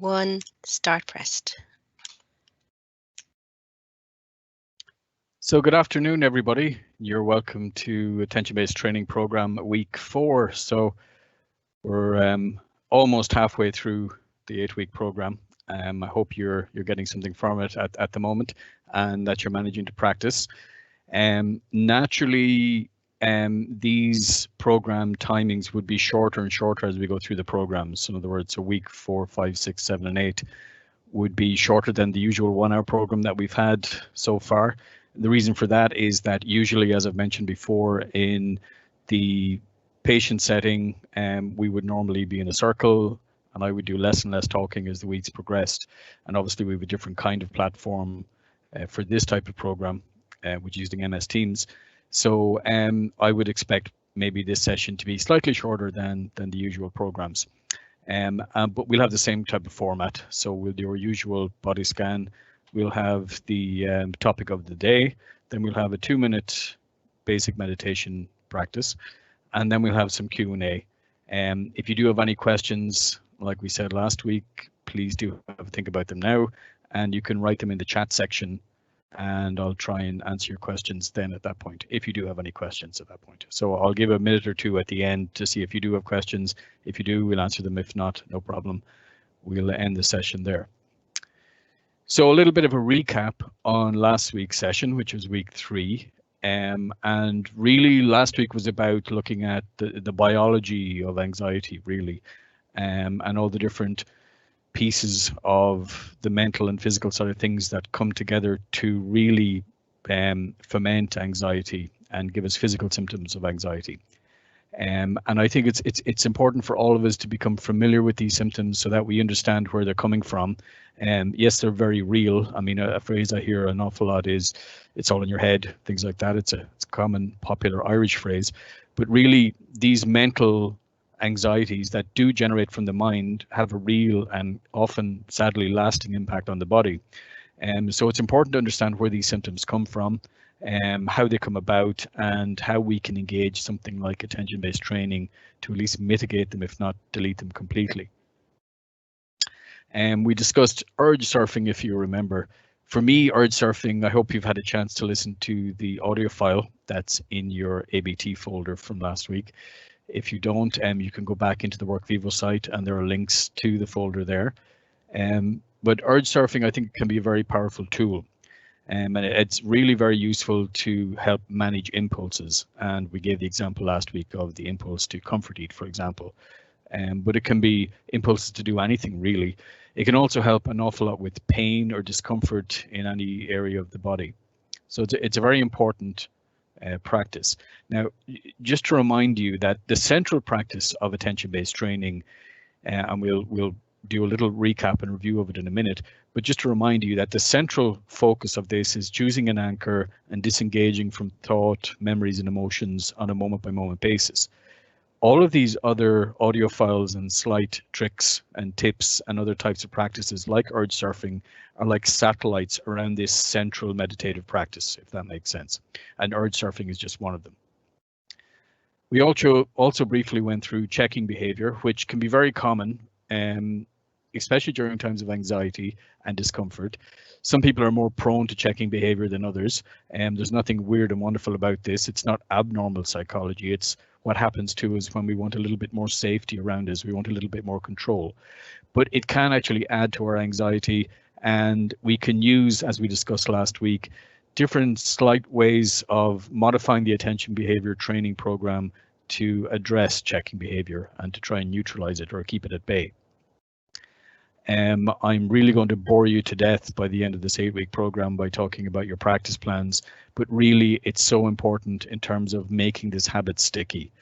1, start pressed. So good afternoon, everybody. You're welcome to Attention-Based Training Program Week 4. So we're almost halfway through the 8-week program. I hope you're getting something from it at the moment and that you're managing to practice. Naturally, these program timings would be shorter and shorter as we go through the programs. So in other words, so week 4, 5, 6, 7, and 8 would be shorter than the usual 1-hour program that we've had so far. The reason for that is that usually, as I've mentioned before, in the patient setting, we would normally be in a circle and I would do less and less talking as the weeks progressed. And obviously we have a different kind of platform for this type of program, which is using MS Teams. So I would expect maybe this session to be slightly shorter than the usual programs. But we'll have the same type of format. So we'll do our usual body scan. We'll have the topic of the day. Then we'll have a 2-minute basic meditation practice. And then we'll have some Q&A. If you do have any questions, like we said last week, please do have a think about them now. And you can write them in the chat section. And I'll try and answer your questions then at that point, if you do have any questions at that point. So I'll give a minute or two at the end to see if you do have questions. If you do, we'll answer them. If not, no problem. We'll end the session there. So a little bit of a recap on last week's session, which was week 3. And really last week was about looking at the biology of anxiety, really, and all the different pieces of the mental and physical side of things that come together to really foment anxiety and give us physical symptoms of anxiety. And I think it's important for all of us to become familiar with these symptoms so that we understand where they're coming from. Yes, they're very real. I mean, a phrase I hear an awful lot is "it's all in your head," things like that. It's a common, popular Irish phrase, but really these mental anxieties that do generate from the mind have a real and often, sadly, lasting impact on the body. So it's important to understand where these symptoms come from, how they come about, and how we can engage something like attention-based training to at least mitigate them, if not delete them completely. We discussed urge surfing, if you remember. For me, urge surfing, I hope you've had a chance to listen to the audio file that's in your ABT folder from last week. If you don't, you can go back into the WorkVivo site and there are links to the folder there. But urge surfing, I think, can be a very powerful tool. And it's really very useful to help manage impulses. And we gave the example last week of the impulse to comfort eat, for example. But it can be impulses to do anything, really. It can also help an awful lot with pain or discomfort in any area of the body. So it's a very important practice. Now, just to remind you that the central practice of attention-based training, and we'll do a little recap and review of it in a minute, but just to remind you that the central focus of this is choosing an anchor and disengaging from thought, memories, and emotions on a moment-by-moment basis. All of these other audio files and slight tricks and tips and other types of practices like urge surfing are like satellites around this central meditative practice, if that makes sense. And urge surfing is just one of them. We also briefly went through checking behavior, which can be very common, especially during times of anxiety and discomfort. Some people are more prone to checking behavior than others. There's nothing weird and wonderful about this. It's not abnormal psychology. It's what happens to us when we want a little bit more safety around us. We want a little bit more control. But it can actually add to our anxiety, and we can use, as we discussed last week, different slight ways of modifying the attention behavior training program to address checking behavior and to try and neutralize it or keep it at bay. I'm really going to bore you to death by the end of this 8-week program by talking about your practice plans, but really it's so important in terms of making this habit sticky.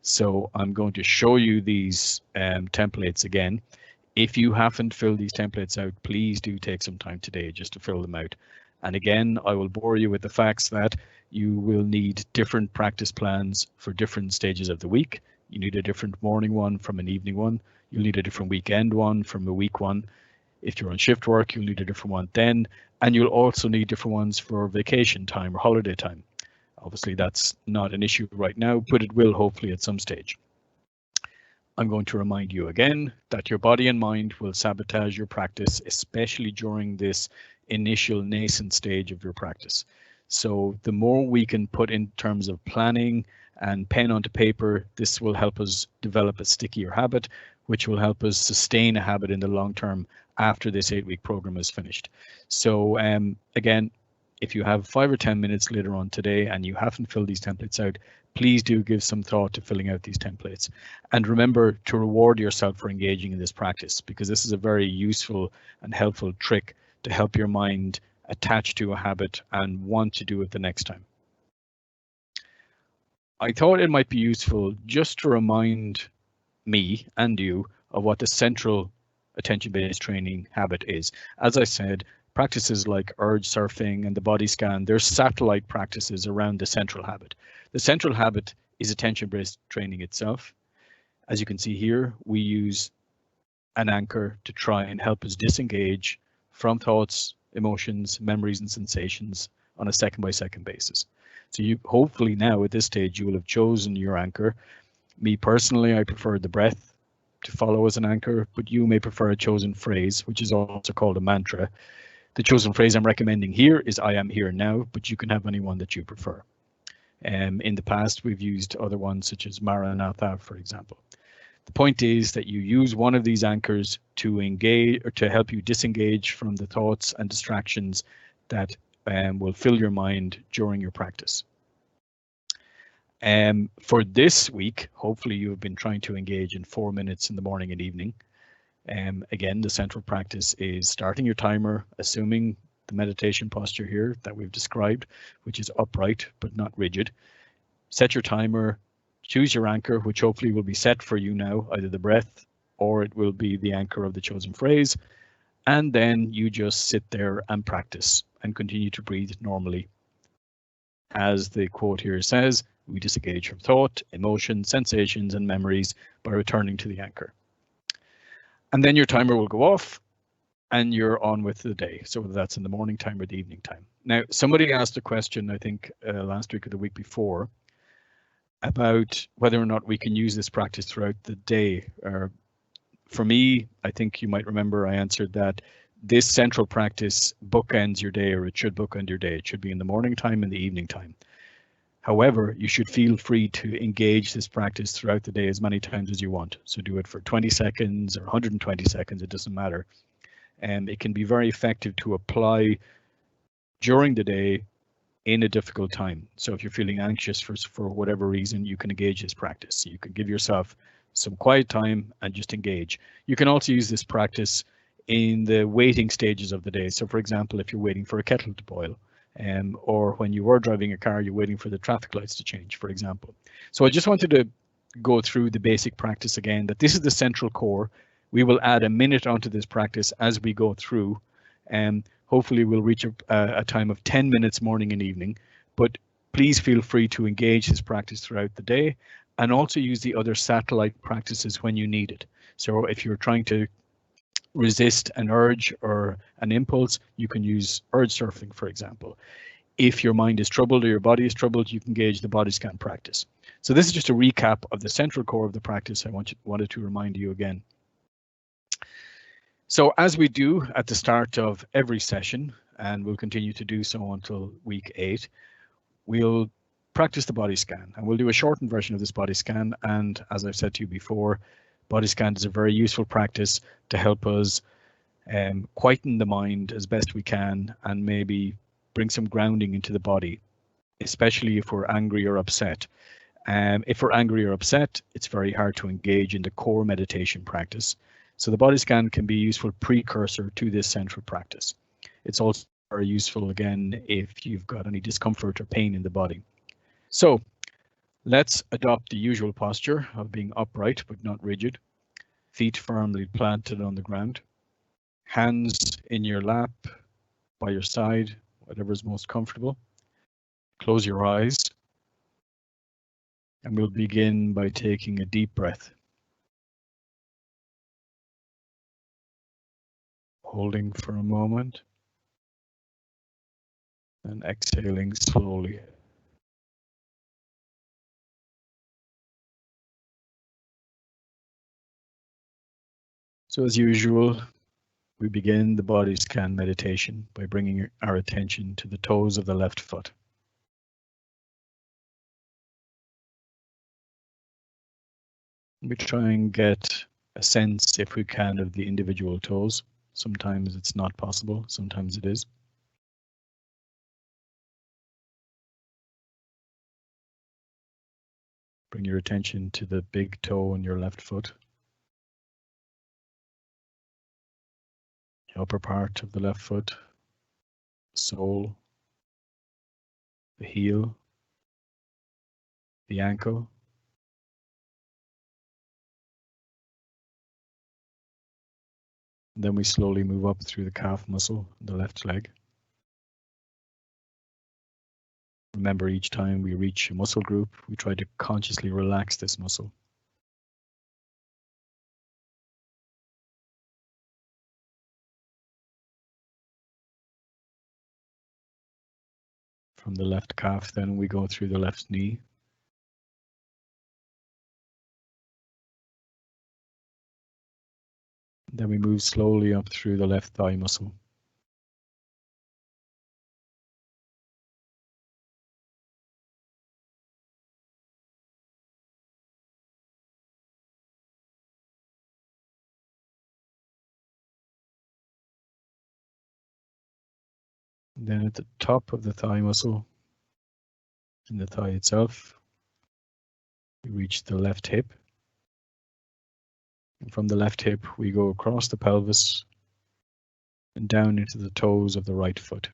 So I'm going to show you these templates again. If you haven't filled these templates out, please do take some time today just to fill them out. And again, I will bore you with the facts that you will need different practice plans for different stages of the week. You need a different morning one from an evening one. You'll need a different weekend one from a week one. If you're on shift work, you'll need a different one then. And you'll also need different ones for vacation time or holiday time. Obviously, that's not an issue right now, but it will hopefully at some stage. I'm going to remind you again that your body and mind will sabotage your practice, especially during this initial nascent stage of your practice. So the more we can put in terms of planning and pen onto paper, this will help us develop a stickier habit, which will help us sustain a habit in the long term after this 8-week program is finished. So again, if you have 5 or 10 minutes later on today and you haven't filled these templates out, please do give some thought to filling out these templates. And remember to reward yourself for engaging in this practice, because this is a very useful and helpful trick to help your mind attach to a habit and want to do it the next time. I thought it might be useful just to remind me and you of what the central attention-based training habit is. As I said, practices like urge surfing and the body scan, they're satellite practices around the central habit. The central habit is attention-based training itself. As you can see here, we use an anchor to try and help us disengage from thoughts, emotions, memories, and sensations on a second-by-second basis. So you hopefully now at this stage you will have chosen your anchor. Me personally, I prefer the breath to follow as an anchor, but you may prefer a chosen phrase, which is also called a mantra. The chosen phrase I'm recommending here is I am here now, but you can have any one that you prefer. In the past, we've used other ones such as Maranatha, for example. The point is that you use one of these anchors to engage or to help you disengage from the thoughts and distractions that will fill your mind during your practice. For this week, hopefully you have been trying to engage in 4 minutes in the morning and evening. Again, the central practice is starting your timer, assuming the meditation posture here that we've described, which is upright but not rigid. Set your timer, choose your anchor, which hopefully will be set for you now, either the breath or it will be the anchor of the chosen phrase. And then you just sit there and practice and continue to breathe normally. As the quote here says, we disengage from thought, emotion, sensations, and memories by returning to the anchor. And then your timer will go off and you're on with the day. So whether that's in the morning time or the evening time. Now, somebody asked a question, I think last week or the week before, about whether or not we can use this practice throughout the day. For me, I think you might remember I answered that this central practice bookends your day, or it should bookend your day. It should be in the morning time and the evening time. However, you should feel free to engage this practice throughout the day as many times as you want. So do it for 20 seconds or 120 seconds, it doesn't matter. And it can be very effective to apply during the day in a difficult time. So if you're feeling anxious for whatever reason, you can engage this practice. You can give yourself some quiet time and just engage. You can also use this practice in the waiting stages of the day. So for example, if you're waiting for a kettle to boil, or when you were driving a car, you're waiting for the traffic lights to change, for example. So I just wanted to go through the basic practice again, that this is the central core. We will add a minute onto this practice as we go through, and hopefully we'll reach a time of 10 minutes morning and evening, but please feel free to engage this practice throughout the day and also use the other satellite practices when you need it. So if you're trying to resist an urge or an impulse, you can use urge surfing, for example. If your mind is troubled or your body is troubled, you can engage the body scan practice. So this is just a recap of the central core of the practice. I wanted to remind you again. So as we do at the start of every session, and we'll continue to do so until week 8, we'll practice the body scan, and we'll do a shortened version of this body scan. And as I've said to you before, body scan is a very useful practice to help us quieten the mind as best we can and maybe bring some grounding into the body, especially if we're angry or upset. If we're angry or upset, it's very hard to engage in the core meditation practice. So the body scan can be a useful precursor to this central practice. It's also very useful, again, if you've got any discomfort or pain in the body. So let's adopt the usual posture of being upright but not rigid, feet firmly planted on the ground, hands in your lap, by your side, whatever is most comfortable. Close your eyes, and we'll begin by taking a deep breath. Holding for a moment and exhaling slowly. So as usual, we begin the body scan meditation by bringing our attention to the toes of the left foot. We try and get a sense, if we can, of the individual toes. Sometimes it's not possible, sometimes it is. Bring your attention to the big toe on your left foot. The upper part of the left foot, sole, the heel, the ankle. Then we slowly move up through the calf muscle, the left leg. Remember, each time we reach a muscle group, we try to consciously relax this muscle. From the left calf, then we go through the left knee. Then we move slowly up through the left thigh muscle. Then at the top of the thigh muscle, in the thigh itself, we reach the left hip. And from the left hip, we go across the pelvis and down into the toes of the right foot.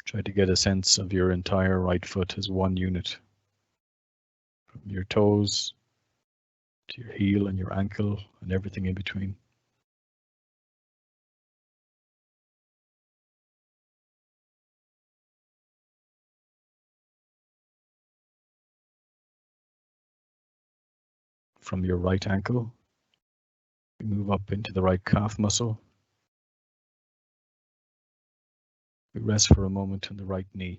Try to get a sense of your entire right foot as one unit. From your toes to your heel and your ankle and everything in between. From your right ankle, we move up into the right calf muscle. We rest for a moment on the right knee.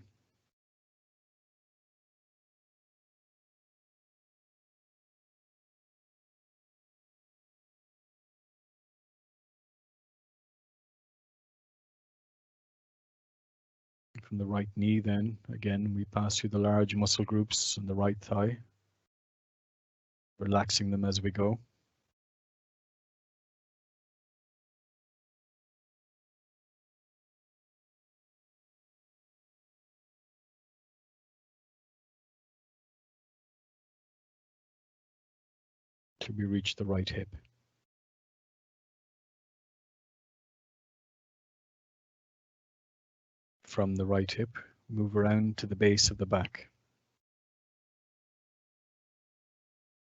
From the right knee, then, again, we pass through the large muscle groups on the right thigh, relaxing them as we go. Till we reach the right hip. From the right hip, move around to the base of the back.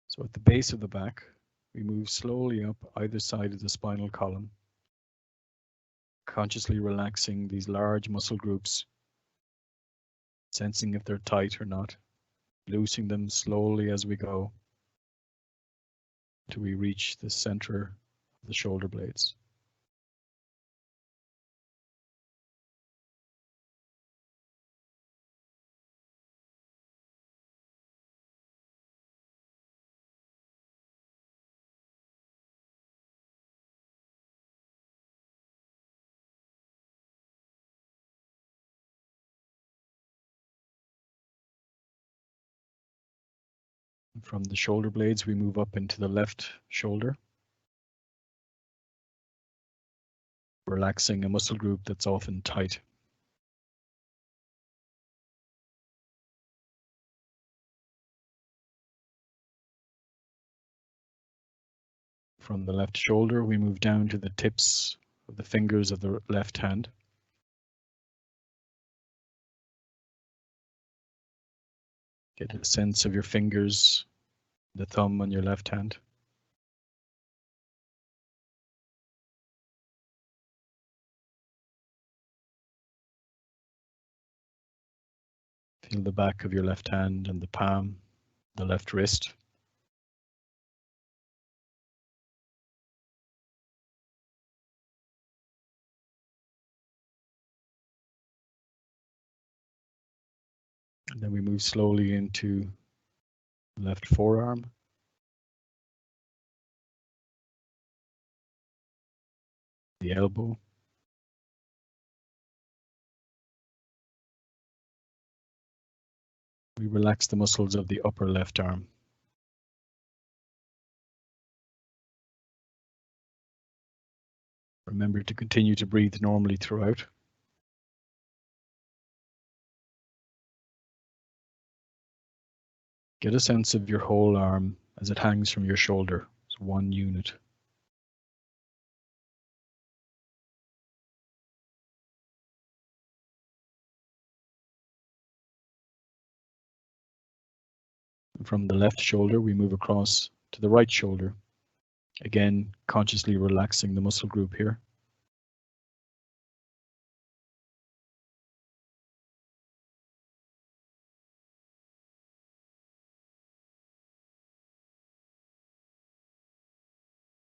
So at the base of the back, we move slowly up either side of the spinal column, consciously relaxing these large muscle groups, sensing if they're tight or not, loosening them slowly as we go, till we reach the center of the shoulder blades. From the shoulder blades, we move up into the left shoulder, relaxing a muscle group that's often tight. From the left shoulder, we move down to the tips of the fingers of the left hand. Get a sense of your fingers, the thumb on your left hand. Feel the back of your left hand and the palm, the left wrist. And then we move slowly into left forearm. The elbow. We relax the muscles of the upper left arm. Remember to continue to breathe normally throughout. Get a sense of your whole arm as it hangs from your shoulder. It's one unit. From the left shoulder, we move across to the right shoulder. Again, consciously relaxing the muscle group here.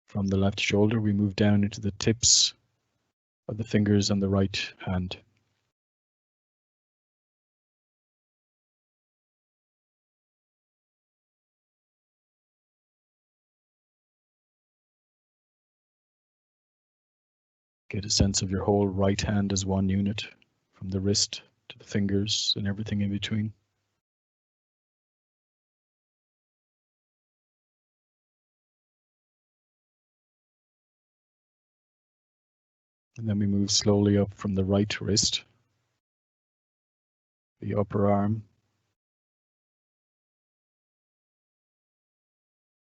From the left shoulder, we move down into the tips of the fingers on the right hand. Get a sense of your whole right hand as one unit, from the wrist to the fingers and everything in between. And then we move slowly up from the right wrist, the upper arm,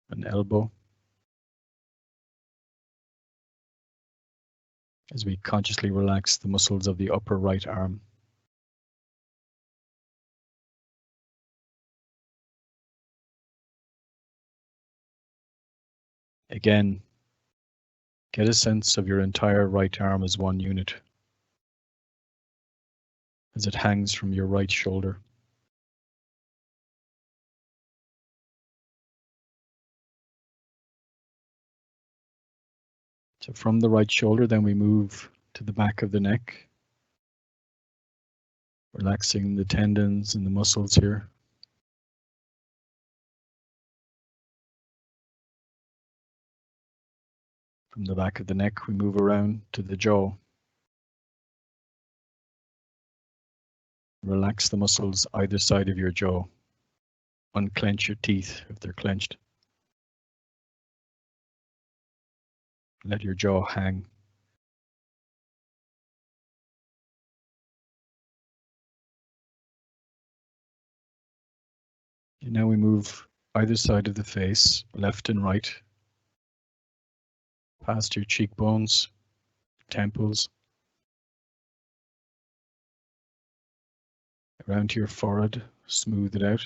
an elbow, as we consciously relax the muscles of the upper right arm. Again, get a sense of your entire right arm as one unit, as it hangs from your right shoulder. So from the right shoulder, then we move to the back of the neck, relaxing the tendons and the muscles here. From the back of the neck, we move around to the jaw. Relax the muscles either side of your jaw. Unclench your teeth if they're clenched. Let your jaw hang. And now we move either side of the face, left and right, past your cheekbones, temples, around to your forehead, smooth it out.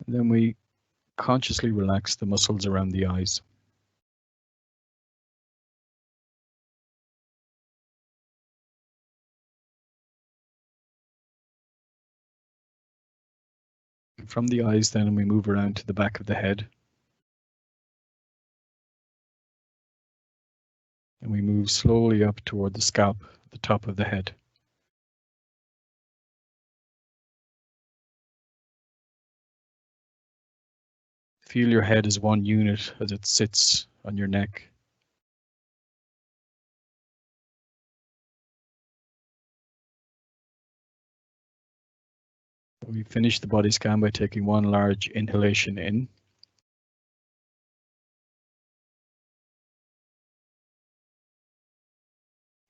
And then we consciously relax the muscles around the eyes. And from the eyes, then we move around to the back of the head. And we move slowly up toward the scalp, the top of the head. Feel your head as one unit as it sits on your neck. We finish the body scan by taking one large inhalation in.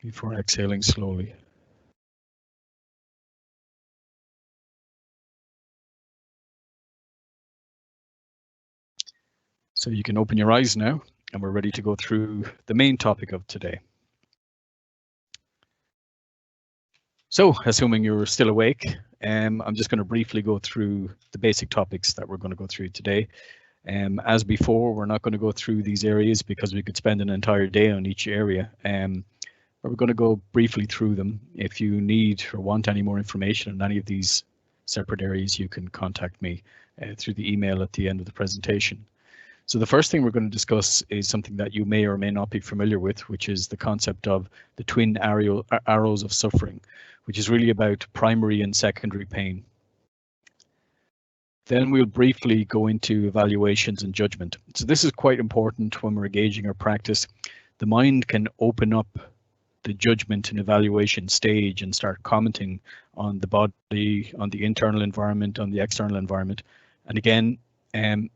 Before exhaling slowly. So you can open your eyes now, and we're ready to go through the main topic of today. So, assuming you're still awake, I'm just going to briefly go through the basic topics that we're going to go through today. As before, we're not going to go through these areas because we could spend an entire day on each area. But we're going to go briefly through them. If you need or want any more information on any of these separate areas, you can contact me through the email at the end of the presentation. So the first thing we're going to discuss is something that you may or may not be familiar with, which is the concept of the twin arrows of suffering, which is really about primary and secondary pain. Then we'll briefly go into evaluations and judgment. So this is quite important when we're engaging our practice. The mind can open up the judgment and evaluation stage and start commenting on the body, on the internal environment, on the external environment. And again,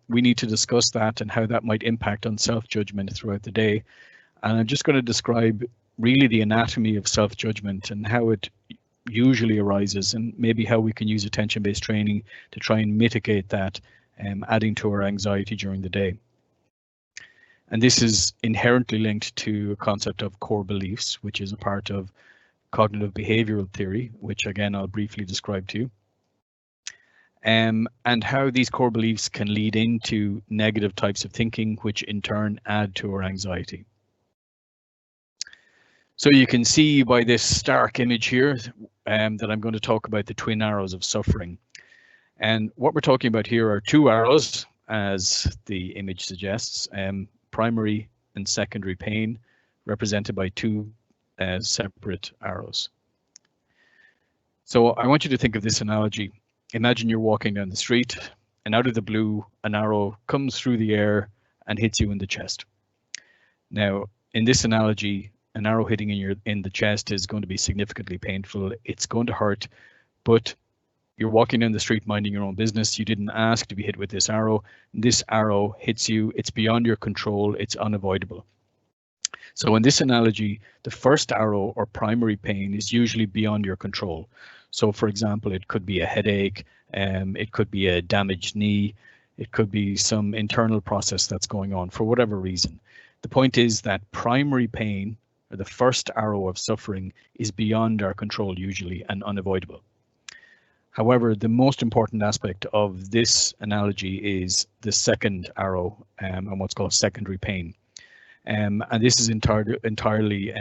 we need to discuss that and how that might impact on self-judgment throughout the day. And I'm just going to describe really the anatomy of self-judgment and how it usually arises, and maybe how we can use attention-based training to try and mitigate that, adding to our anxiety during the day. And this is inherently linked to a concept of core beliefs, which is a part of cognitive behavioral theory, which again I'll briefly describe to you. And how these core beliefs can lead into negative types of thinking, which in turn add to our anxiety. So you can see by this stark image here that I'm going to talk about the twin arrows of suffering. And what we're talking about here are two arrows, as the image suggests, primary and secondary pain, represented by two separate arrows. So I want you to think of this analogy. Imagine you're walking down the street, and out of the blue, an arrow comes through the air and hits you in the chest. Now, in this analogy, an arrow hitting in the chest is going to be significantly painful. It's going to hurt, but you're walking down the street minding your own business. You didn't ask to be hit with this arrow. This arrow hits you. It's beyond your control. It's unavoidable. So in this analogy, the first arrow or primary pain is usually beyond your control. So for example, it could be a headache, it could be a damaged knee, it could be some internal process that's going on for whatever reason. The point is that primary pain, or the first arrow of suffering, is beyond our control usually and unavoidable. However, the most important aspect of this analogy is the second arrow and what's called secondary pain. And this is entirely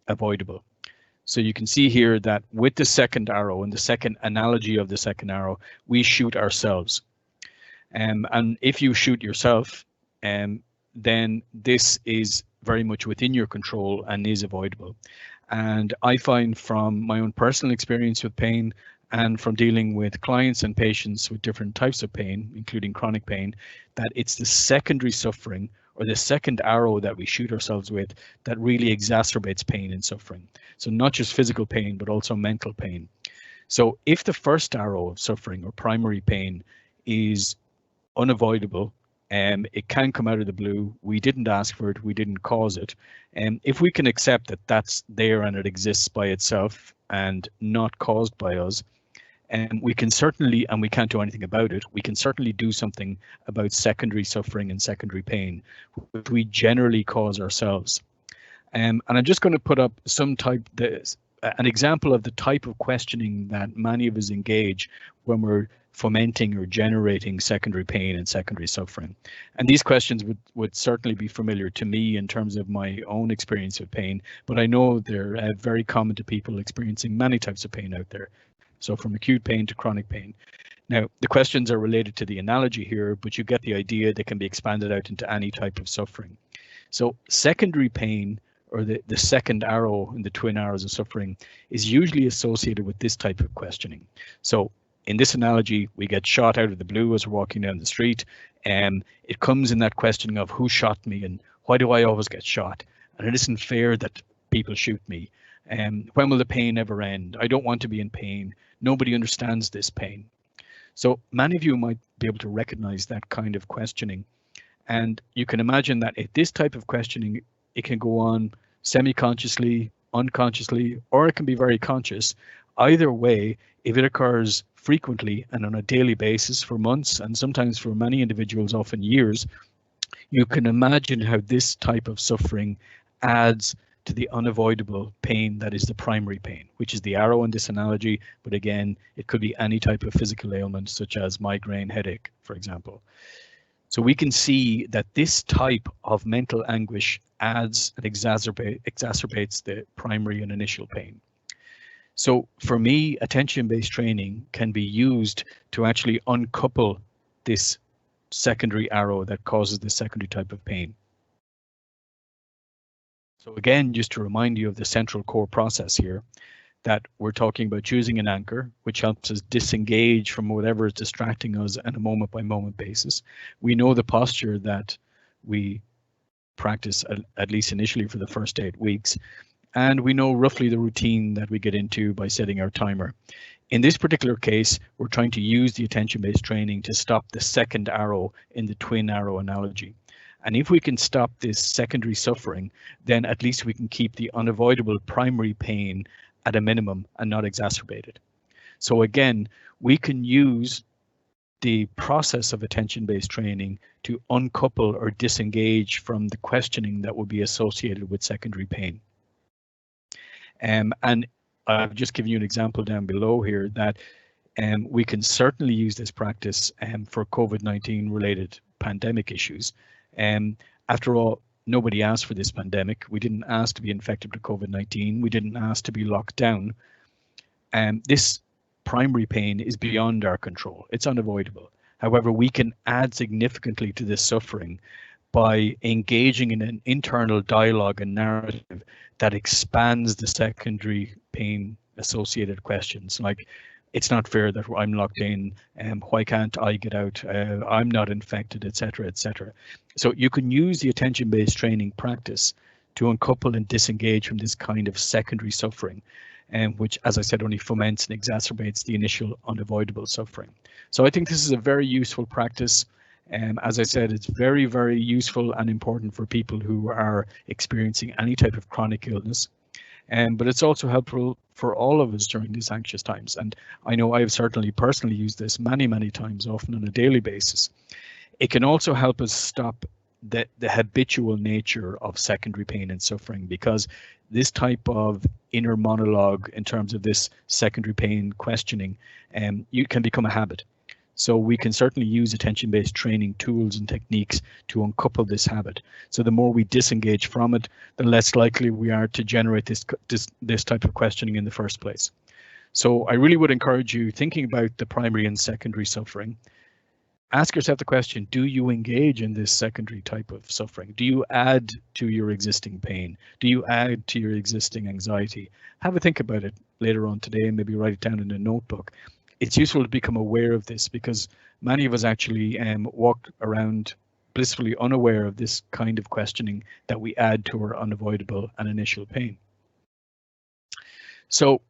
avoidable. So you can see here that with the second arrow and the second analogy of the second arrow, we shoot ourselves. And if you shoot yourself, then this is very much within your control and is avoidable. And I find from my own personal experience with pain and from dealing with clients and patients with different types of pain, including chronic pain, that it's the secondary suffering or the second arrow that we shoot ourselves with that really exacerbates pain and suffering. So not just physical pain, but also mental pain. So if the first arrow of suffering or primary pain is unavoidable, it can come out of the blue. We didn't ask for it. We didn't cause it. And if we can accept that that's there and it exists by itself and not caused by us, and we can certainly, and we can't do anything about it, we can certainly do something about secondary suffering and secondary pain, which we generally cause ourselves. And I'm just going to put up an example of the type of questioning that many of us engage when we're fomenting or generating secondary pain and secondary suffering. And these questions would certainly be familiar to me in terms of my own experience of pain, but I know they're very common to people experiencing many types of pain out there. So from acute pain to chronic pain. Now, the questions are related to the analogy here, but you get the idea. They can be expanded out into any type of suffering. So secondary pain, or the second arrow in the twin arrows of suffering, is usually associated with this type of questioning. So in this analogy, we get shot out of the blue as we're walking down the street, and it comes in that questioning of who shot me and why do I always get shot? And it isn't fair that people shoot me. When will the pain ever end? I don't want to be in pain. Nobody understands this pain. So many of you might be able to recognize that kind of questioning. And you can imagine that if this type of questioning, it can go on semi-consciously, unconsciously, or it can be very conscious. Either way, if it occurs frequently and on a daily basis for months, and sometimes for many individuals, often years, you can imagine how this type of suffering adds to the unavoidable pain that is the primary pain, which is the arrow in this analogy. But again, it could be any type of physical ailment, such as migraine, headache, for example. So we can see that this type of mental anguish adds and exacerbates the primary and initial pain. So for me, attention-based training can be used to actually uncouple this secondary arrow that causes the secondary type of pain. So again, just to remind you of the central core process here, that we're talking about choosing an anchor, which helps us disengage from whatever is distracting us on a moment by moment basis. We know the posture that we practice at least initially for the first 8 weeks. And we know roughly the routine that we get into by setting our timer. In this particular case, we're trying to use the attention-based training to stop the second arrow in the twin arrow analogy. And if we can stop this secondary suffering, then at least we can keep the unavoidable primary pain at a minimum and not exacerbate it. So again, we can use the process of attention-based training to uncouple or disengage from the questioning that will be associated with secondary pain. And I've just given you an example down below here that we can certainly use this practice for COVID-19 related pandemic issues. After all, nobody asked for this pandemic. We didn't ask to be infected with COVID-19. We didn't ask to be locked down. This primary pain is beyond our control. It's unavoidable. However, we can add significantly to this suffering by engaging in an internal dialogue and narrative that expands the secondary pain associated questions, like, it's not fair that I'm locked in, why can't I get out, I'm not infected, etc., etc. So you can use the attention-based training practice to uncouple and disengage from this kind of secondary suffering, which, as I said, only foments and exacerbates the initial unavoidable suffering. So I think this is a very useful practice. As I said, it's very, very useful and important for people who are experiencing any type of chronic illness. But it's also helpful for all of us during these anxious times. And I know I've certainly personally used this many, many times, often on a daily basis. It can also help us stop the habitual nature of secondary pain and suffering, because this type of inner monologue in terms of this secondary pain questioning, you can become a habit. So we can certainly use attention-based training tools and techniques to uncouple this habit. So the more we disengage from it, the less likely we are to generate this type of questioning in the first place. So I really would encourage you, thinking about the primary and secondary suffering, ask yourself the question, do you engage in this secondary type of suffering? Do you add to your existing pain? Do you add to your existing anxiety? Have a think about it later on today and maybe write it down in a notebook. It's useful to become aware of this, because many of us actually walk around blissfully unaware of this kind of questioning that we add to our unavoidable and initial pain. So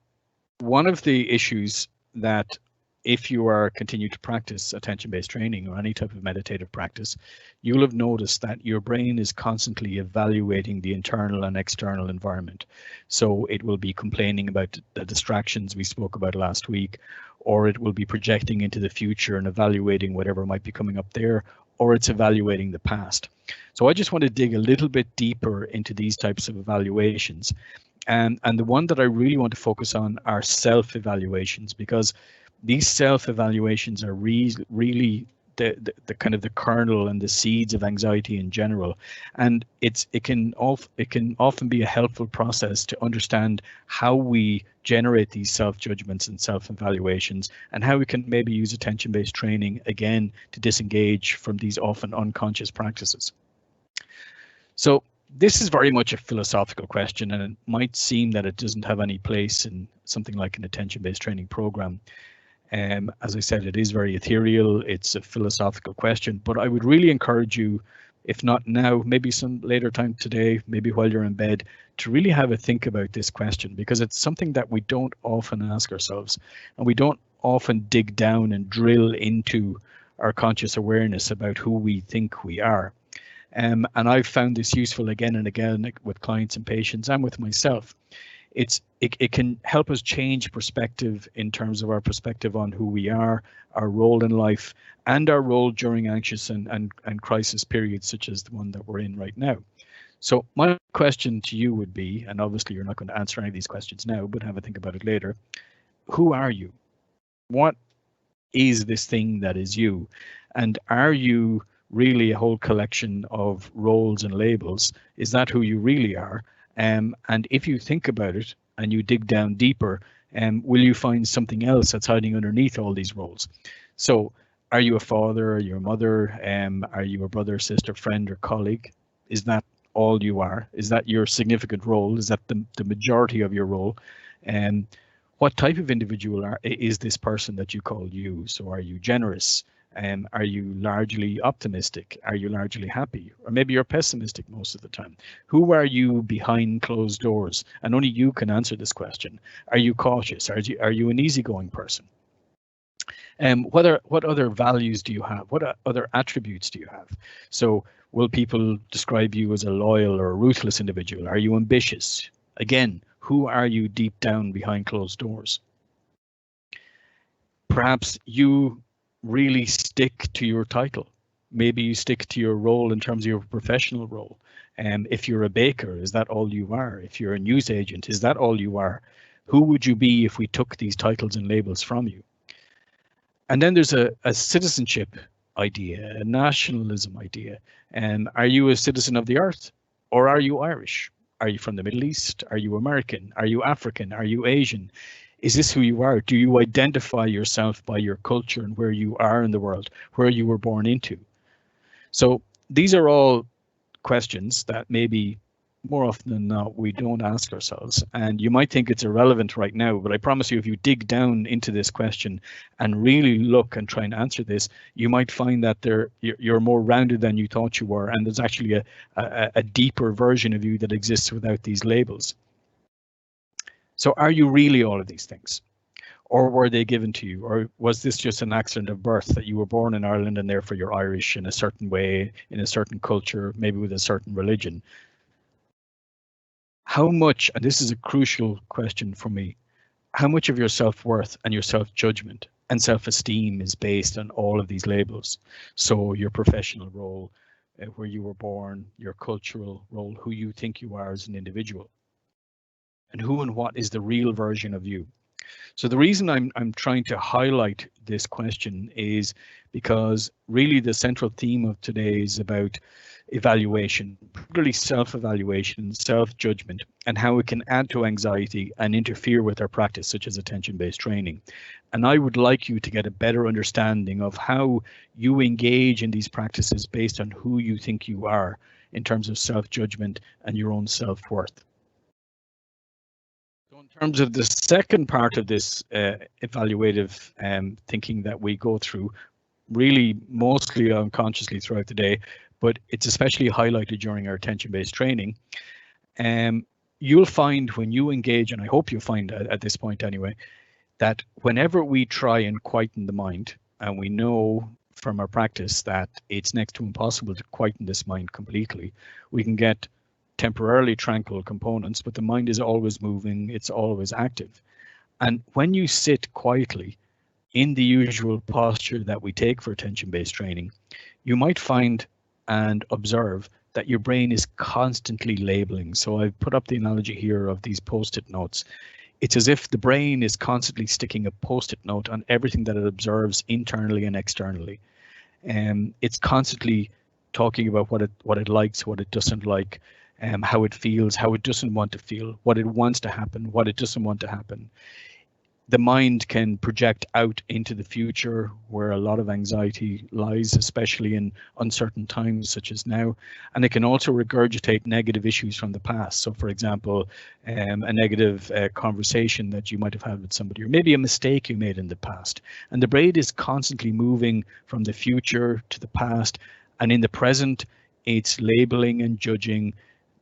one of the issues that, if you are continue to practice attention-based training or any type of meditative practice, you'll have noticed that your brain is constantly evaluating the internal and external environment. So it will be complaining about the distractions we spoke about last week, or it will be projecting into the future and evaluating whatever might be coming up there, or it's evaluating the past. So I just want to dig a little bit deeper into these types of evaluations. And the one that I really want to focus on are self-evaluations, because these self-evaluations are really the kind of the kernel and the seeds of anxiety in general, and it can often be a helpful process to understand how we generate these self-judgments and self-evaluations, and how we can maybe use attention-based training again to disengage from these often unconscious practices. So this is very much a philosophical question, and it might seem that it doesn't have any place in something like an attention-based training program. As I said, it is very ethereal, it's a philosophical question, but I would really encourage you, if not now, maybe some later time today, maybe while you're in bed, to really have a think about this question, because it's something that we don't often ask ourselves, and we don't often dig down and drill into our conscious awareness about who we think we are. And I've found this useful again and again with clients and patients, and with myself. It can help us change perspective in terms of our perspective on who we are, our role in life, and our role during anxious and crisis periods such as the one that we're in right now. So my question to you would be, and obviously you're not going to answer any of these questions now, but have a think about it later. Who are you? What is this thing that is you? And are you really a whole collection of roles and labels? Is that who you really are? And if you think about it and you dig down deeper, will you find something else that's hiding underneath all these roles? So Are you a father? Are you a mother? Are you a brother, sister, friend, or colleague? Is that all you are? Is that your significant role? Is that the majority of your role? And what type of individual is this person that you call you? So are you generous? Are you largely optimistic? Are you largely happy? Or maybe you're pessimistic most of the time. Who are you behind closed doors? And only you can answer this question. Are you cautious? Are you an easygoing person? What other values do you have? What other attributes do you have? So will people describe you as a loyal or a ruthless individual? Are you ambitious? Again, who are you deep down behind closed doors? Perhaps you really stick to your title. Maybe you stick to your role in terms of your professional role. If you're a baker, is that all you are? If you're a news agent, is that all you are? Who would you be if we took these titles and labels from you? And then there's a citizenship idea, a nationalism idea. Are you a citizen of the earth, or are you Irish? Are you from the Middle East? Are you American? Are you African? Are you Asian? Is this who you are? Do you identify yourself by your culture and where you are in the world, where you were born into? So these are all questions that maybe more often than not we don't ask ourselves, and you might think it's irrelevant right now, but I promise you, if you dig down into this question and really look and try and answer this, you might find that you're more rounded than you thought you were, and there's actually a deeper version of you that exists without these labels. So are you really all of these things, or were they given to you, or was this just an accident of birth that you were born in Ireland and therefore you're Irish in a certain way, in a certain culture, maybe with a certain religion? How much, and this is a crucial question for me, how much of your self-worth and your self-judgment and self-esteem is based on all of these labels? So your professional role, where you were born, your cultural role, who you think you are as an individual, and who and what is the real version of you? So the reason I'm trying to highlight this question is because really the central theme of today is about evaluation, particularly self-evaluation, self-judgment, and how it can add to anxiety and interfere with our practice, such as attention-based training. And I would like you to get a better understanding of how you engage in these practices based on who you think you are in terms of self-judgment and your own self-worth. So in terms of the second part of this evaluative thinking that we go through, really mostly unconsciously throughout the day, but it's especially highlighted during our attention-based training. You'll find when you engage, and I hope you'll find at this point anyway, that whenever we try and quieten the mind, and we know from our practice that it's next to impossible to quieten this mind completely, we can get temporarily tranquil components, but the mind is always moving, it's always active. And when you sit quietly in the usual posture that we take for attention-based training, you might find and observe that your brain is constantly labeling. So I've put up the analogy here of these post-it notes. It's as if the brain is constantly sticking a post-it note on everything that it observes internally and externally. It's constantly talking about what it likes, what it doesn't like, how it feels, how it doesn't want to feel, what it wants to happen, what it doesn't want to happen. The mind can project out into the future, where a lot of anxiety lies, especially in uncertain times such as now. And it can also regurgitate negative issues from the past. So for example, a negative conversation that you might have had with somebody, or maybe a mistake you made in the past. And the brain is constantly moving from the future to the past. And in the present, it's labeling and judging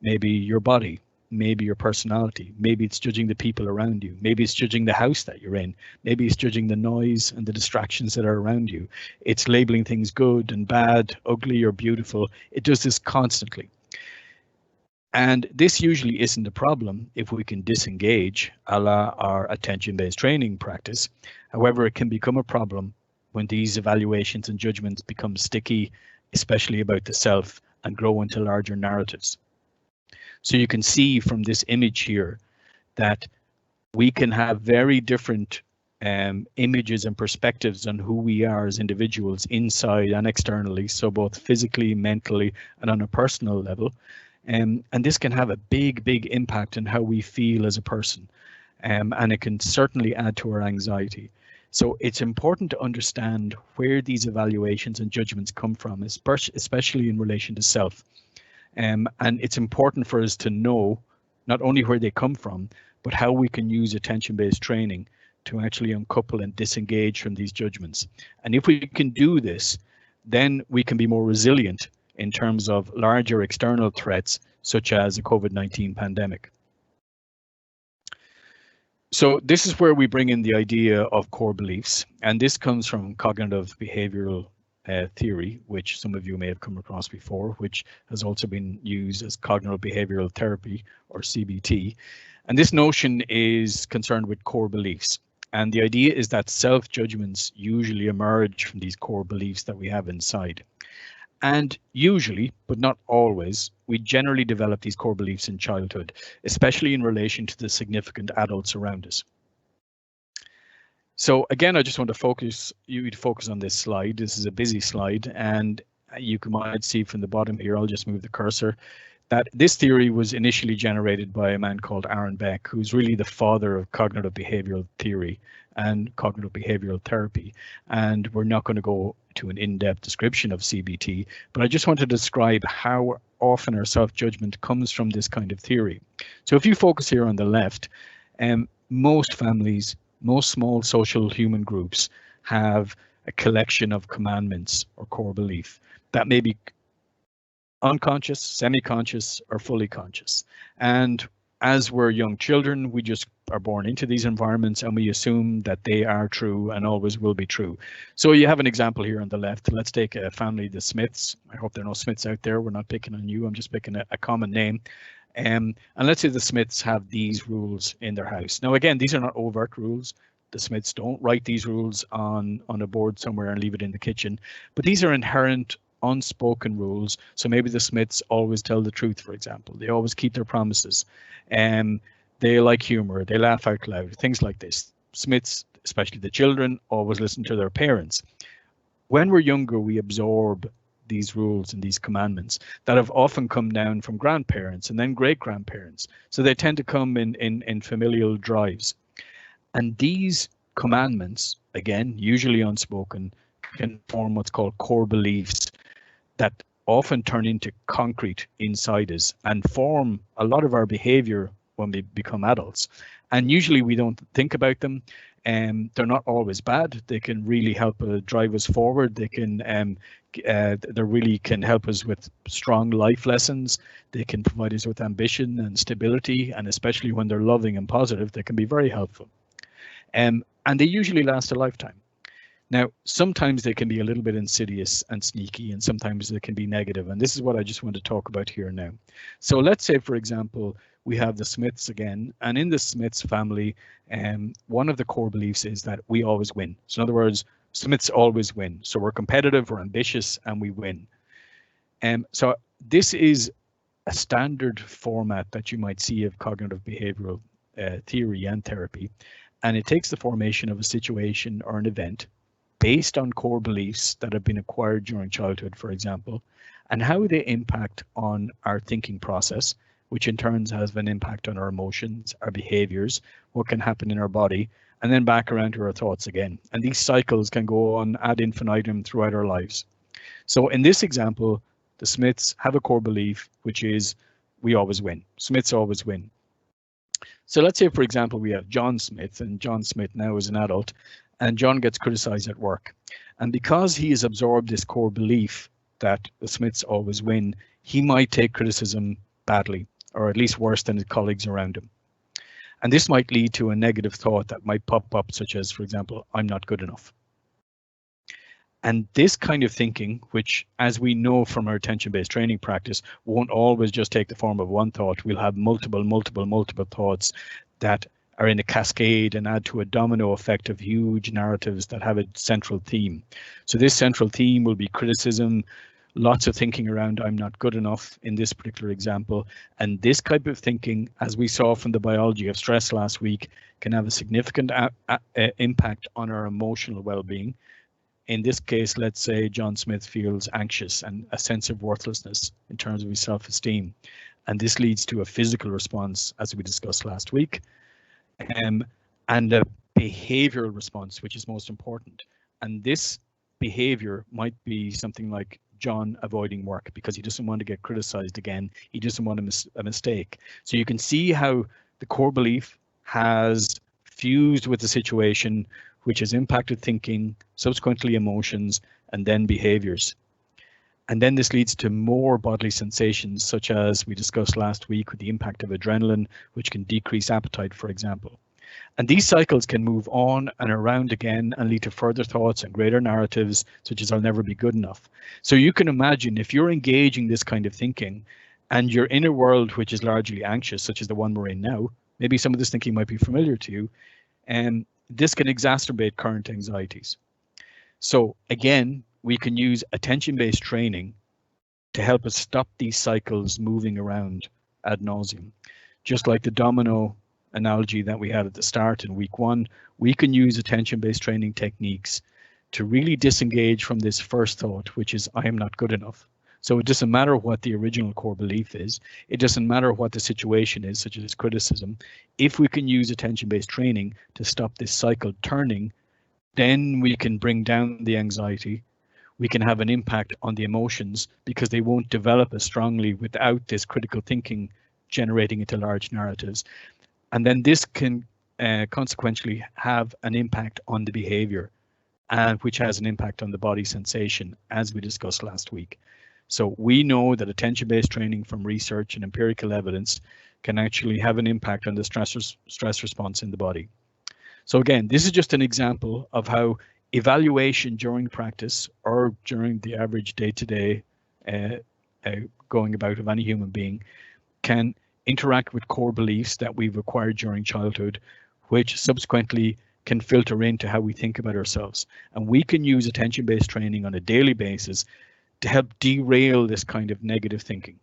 maybe your body, maybe your personality, maybe it's judging the people around you, maybe it's judging the house that you're in, maybe it's judging the noise and the distractions that are around you. It's labeling things good and bad, ugly or beautiful. It does this constantly. And this usually isn't a problem if we can disengage, a la our attention-based training practice. However, it can become a problem when these evaluations and judgments become sticky, especially about the self, and grow into larger narratives. So you can see from this image here that we can have very different images and perspectives on who we are as individuals inside and externally, so both physically, mentally, and on a personal level. And this can have a big impact on how we feel as a person. And it can certainly add to our anxiety. So it's important to understand where these evaluations and judgments come from, especially in relation to self. And it's important for us to know not only where they come from, but how we can use attention-based training to actually uncouple and disengage from these judgments. And if we can do this, then we can be more resilient in terms of larger external threats, such as a COVID-19 pandemic. So this is where we bring in the idea of core beliefs, and this comes from cognitive behavioral theory, which some of you may have come across before, which has also been used as cognitive behavioral therapy, or CBT. And this notion is concerned with core beliefs. And the idea is that self-judgments usually emerge from these core beliefs that we have inside. And usually, but not always, we generally develop these core beliefs in childhood, especially in relation to the significant adults around us. So again, I just want to focus on this slide. This is a busy slide, and you might see from the bottom here, I'll just move the cursor, that this theory was initially generated by a man called Aaron Beck, who's really the father of cognitive behavioral theory and cognitive behavioral therapy. And we're not going to go to an in-depth description of CBT, but I just want to describe how often our self-judgment comes from this kind of theory. So if you focus here on the left, most families, most small social human groups have a collection of commandments or core belief that may be unconscious, semi-conscious, or fully conscious. And as we're young children, we just are born into these environments and we assume that they are true and always will be true. So you have an example here on the left. Let's take a family, the Smiths. I hope there are no Smiths out there. We're not picking on you. I'm just picking a common name. And let's say the Smiths have these rules in their house. Now, again, these are not overt rules. The Smiths don't write these rules on a board somewhere and leave it in the kitchen, but these are inherent unspoken rules. So maybe the Smiths always tell the truth, for example. They always keep their promises. And they like humor, they laugh out loud, things like this. Smiths, especially the children, always listen to their parents. When we're younger, we absorb these rules and these commandments that have often come down from grandparents and then great-grandparents. So they tend to come in familial drives. And these commandments, again, usually unspoken, can form what's called core beliefs that often turn into concrete inside us and form a lot of our behavior when we become adults. And usually we don't think about them, and they're not always bad. They can really help drive us forward. They can they really can help us with strong life lessons. They can provide us with ambition and stability, and especially when they're loving and positive, they can be very helpful. And they usually last a lifetime. Now, sometimes they can be a little bit insidious and sneaky, and sometimes they can be negative. And this is what I just want to talk about here now. So let's say, for example, we have the Smiths again, and in the Smiths family, one of the core beliefs is that we always win. So in other words, Smiths always win. So we're competitive, we're ambitious, and we win. So this is a standard format that you might see of cognitive behavioral theory and therapy. And it takes the formation of a situation or an event based on core beliefs that have been acquired during childhood, for example, and how they impact on our thinking process, which in turn has an impact on our emotions, our behaviors, what can happen in our body, and then back around to our thoughts again. And these cycles can go on ad infinitum throughout our lives. So in this example, the Smiths have a core belief, which is we always win. Smiths always win. So let's say, for example, we have John Smith, and John Smith now is an adult, and John gets criticized at work. And because he has absorbed this core belief that the Smiths always win, he might take criticism badly, or at least worse than his colleagues around him. And this might lead to a negative thought that might pop up, such as, for example, I'm not good enough. And this kind of thinking, which, as we know from our attention-based training practice, won't always just take the form of one thought. We'll have multiple thoughts that are in a cascade and add to a domino effect of huge narratives that have a central theme. So this central theme will be criticism, lots of thinking around I'm not good enough in this particular example. And this type of thinking, as we saw from the biology of stress last week, can have a significant impact on our emotional well-being. In this case, let's say John Smith feels anxious and a sense of worthlessness in terms of his self-esteem. And this leads to a physical response, as we discussed last week. And a behavioral response, which is most important. And this behavior might be something like John avoiding work because he doesn't want to get criticized again. He doesn't want a mistake. So you can see how the core belief has fused with the situation, which has impacted thinking, subsequently emotions, and then behaviors. And then this leads to more bodily sensations, such as we discussed last week with the impact of adrenaline, which can decrease appetite, for example. And these cycles can move on and around again and lead to further thoughts and greater narratives, such as I'll never be good enough. So you can imagine if you're engaging this kind of thinking and your inner world, which is largely anxious, such as the one we're in now, maybe some of this thinking might be familiar to you, and this can exacerbate current anxieties. So again, we can use attention-based training to help us stop these cycles moving around ad nauseum. Just like the domino analogy that we had at the start in week 1, we can use attention-based training techniques to really disengage from this first thought, which is I am not good enough. So it doesn't matter what the original core belief is. It doesn't matter what the situation is, such as criticism. If we can use attention-based training to stop this cycle turning, then we can bring down the anxiety. We can have an impact on the emotions because they won't develop as strongly without this critical thinking generating into large narratives. And then this can consequently have an impact on the behavior, and which has an impact on the body sensation, as we discussed last week. So we know that attention-based training from research and empirical evidence can actually have an impact on the stress response in the body. So again, this is just an example of how evaluation during practice or during the average day-to-day going about of any human being can interact with core beliefs that we've acquired during childhood, which subsequently can filter into how we think about ourselves. And we can use attention-based training on a daily basis to help derail this kind of negative thinking.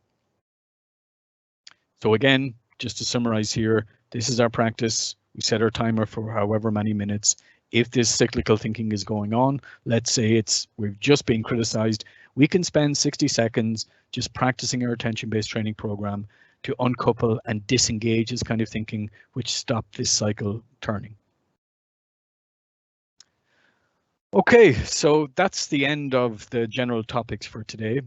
So again, just to summarize here, this is our practice. We set our timer for however many minutes. If this cyclical thinking is going on, let's say we've just been criticized, we can spend 60 seconds just practicing our attention-based training program to uncouple and disengage this kind of thinking, which stop this cycle turning. Okay, so that's the end of the general topics for today.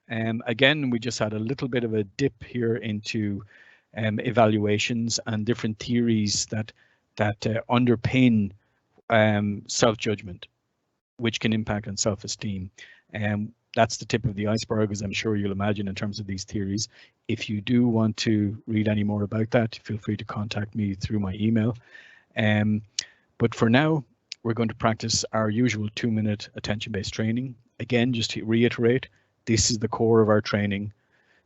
Again, we just had a little bit of a dip here into evaluations and different theories that underpin self-judgment, which can impact on self-esteem. That's the tip of the iceberg, as I'm sure you'll imagine, in terms of these theories. If you do want to read any more about that, feel free to contact me through my email. But for now, we're going to practice our usual 2-minute attention-based training. Again, just to reiterate, this is the core of our training.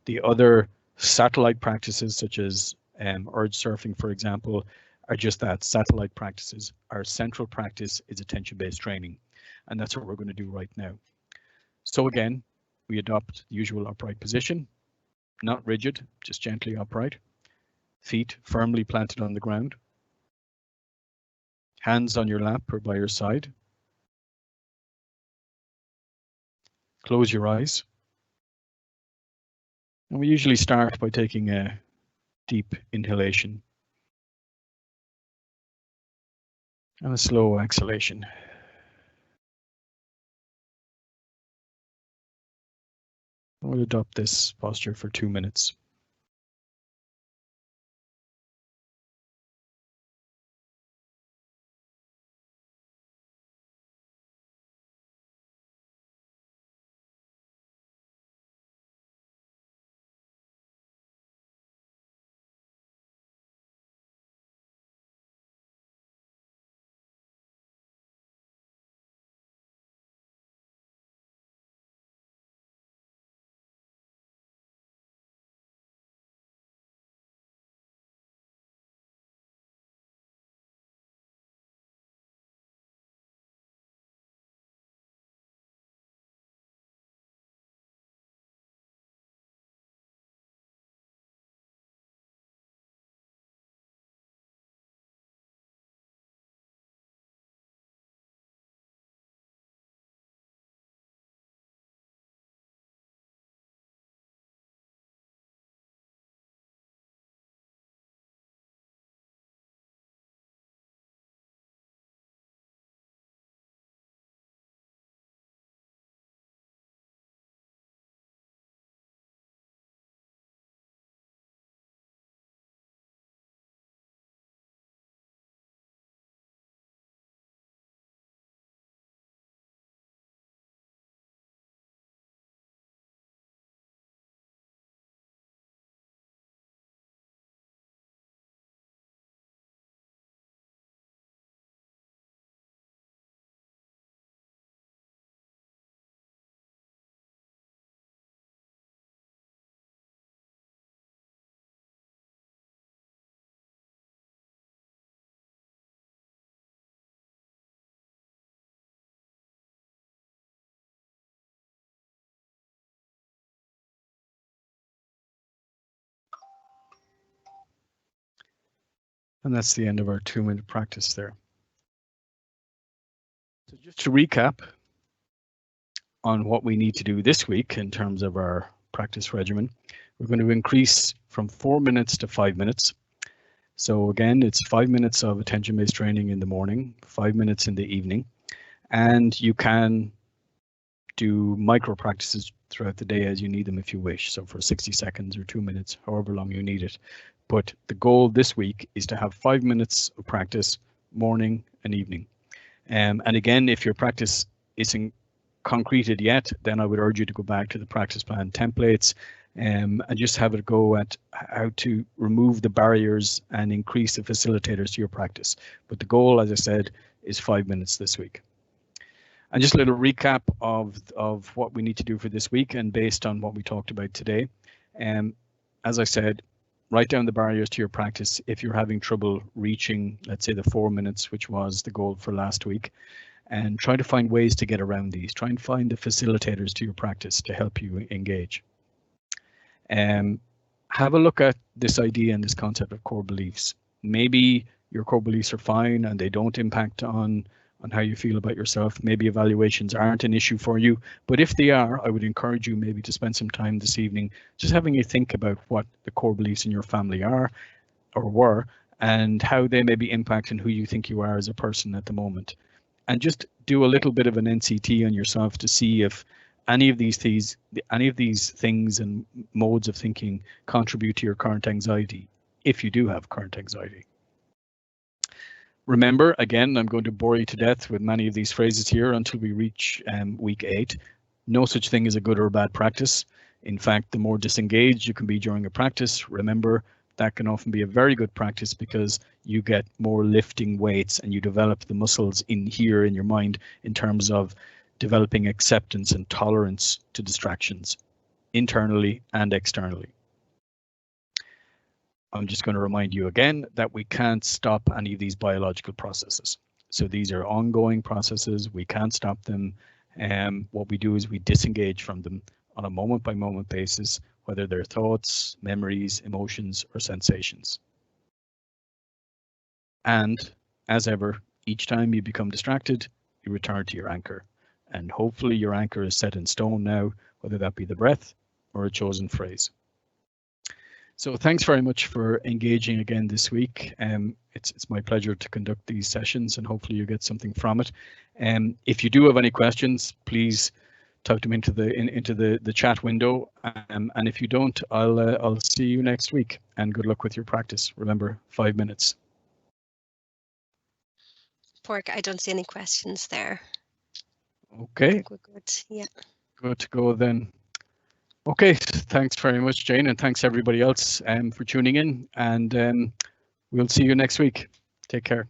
The other satellite practices, such as urge surfing, for example, are just that, satellite practices. Our central practice is attention-based training, and that's what we're going to do right now. So again, we adopt the usual upright position, not rigid, just gently upright. Feet firmly planted on the ground. Hands on your lap or by your side. Close your eyes. And we usually start by taking a deep inhalation and a slow exhalation. We'll adopt this posture for 2 minutes. And that's the end of our 2-minute practice there. So just to recap on what we need to do this week in terms of our practice regimen, we're going to increase from 4 minutes to 5 minutes. So again, it's 5 minutes of attention-based training in the morning, 5 minutes in the evening, and you can do micro practices throughout the day as you need them if you wish. So for 60 seconds or 2 minutes, however long you need it. But the goal this week is to have 5 minutes of practice morning and evening. And again, if your practice isn't concreted yet, then I would urge you to go back to the practice plan templates and just have a go at how to remove the barriers and increase the facilitators to your practice. But the goal, as I said, is 5 minutes this week. And just a little recap of what we need to do for this week and based on what we talked about today. As I said, write down the barriers to your practice if you're having trouble reaching, let's say, the 4 minutes, which was the goal for last week, and try to find ways to get around these. Try and find the facilitators to your practice to help you engage. Have a look at this idea and this concept of core beliefs. Maybe your core beliefs are fine and they don't impact on how you feel about yourself. Maybe evaluations aren't an issue for you, but if they are, I would encourage you maybe to spend some time this evening just having a think about what the core beliefs in your family are or were and how they may be impacting who you think you are as a person at the moment. And just do a little bit of an NCT on yourself to see if any of these things and modes of thinking contribute to your current anxiety, if you do have current anxiety. Remember, again, I'm going to bore you to death with many of these phrases here until we reach week 8. No such thing as a good or a bad practice. In fact, the more disengaged you can be during a practice, remember, that can often be a very good practice because you get more lifting weights and you develop the muscles in here in your mind in terms of developing acceptance and tolerance to distractions internally and externally. I'm just going to remind you again that we can't stop any of these biological processes. So these are ongoing processes. We can't stop them. What we do is we disengage from them on a moment by moment basis, whether they're thoughts, memories, emotions, or sensations. And as ever, each time you become distracted, you return to your anchor. And hopefully your anchor is set in stone now, whether that be the breath or a chosen phrase. So thanks very much for engaging again this week. It's my pleasure to conduct these sessions and hopefully you get something from it. If you do have any questions, please type them into the chat window. And if you don't, I'll see you next week and good luck with your practice. Remember, 5 minutes. Pork, I don't see any questions there. Okay. I think we're good. Yeah. Good to go then. Okay, thanks very much, Jane, and thanks everybody else for tuning in, and we'll see you next week. Take care.